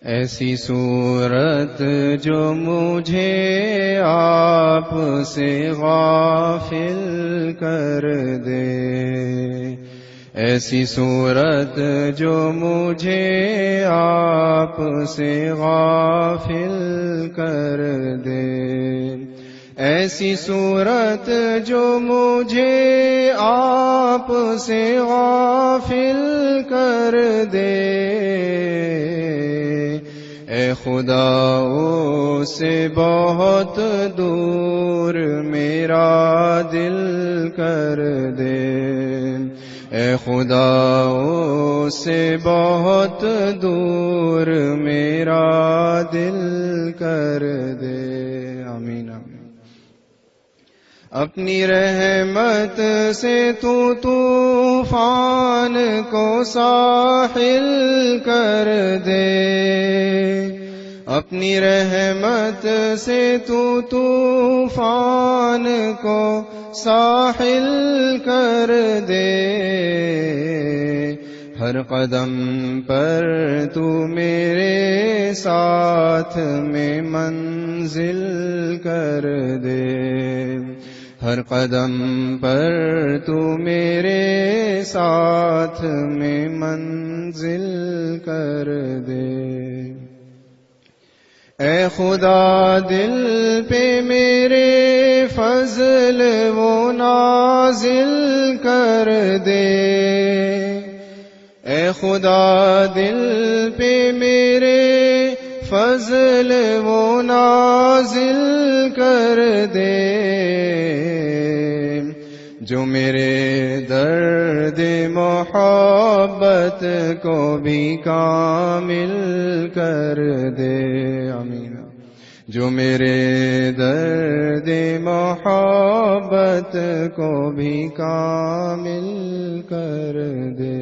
ایسی صورت جو مجھے آپ سے غافل کر دے، ایسی صورت جو مجھے آپ سے غافل کر دے، ایسی صورت جو مجھے آپ سے غافل کر دے، اے خدا اس سے بہت دور میرا دل کر دے، اے خدا اس سے بہت دور میرا دل کر دے۔ آمین آمین۔ اپنی رحمت سے تو طوفان کو ساحل کر دے، اپنی رحمت سے تو طوفان کو ساحل کر دے، ہر قدم پر تو میرے ساتھ میں منزل کر دے، ہر قدم پر تو میرے ساتھ میں منزل کر دے۔ اے خدا دل پہ میرے فضل وہ نازل کر دے، اے خدا دل پہ میرے فضل وہ نازل کر دے، جو میرے درد محبت کو بھی کامل کر دے۔ آمین۔ جو میرے درد محبت کو بھی کامل کر دے۔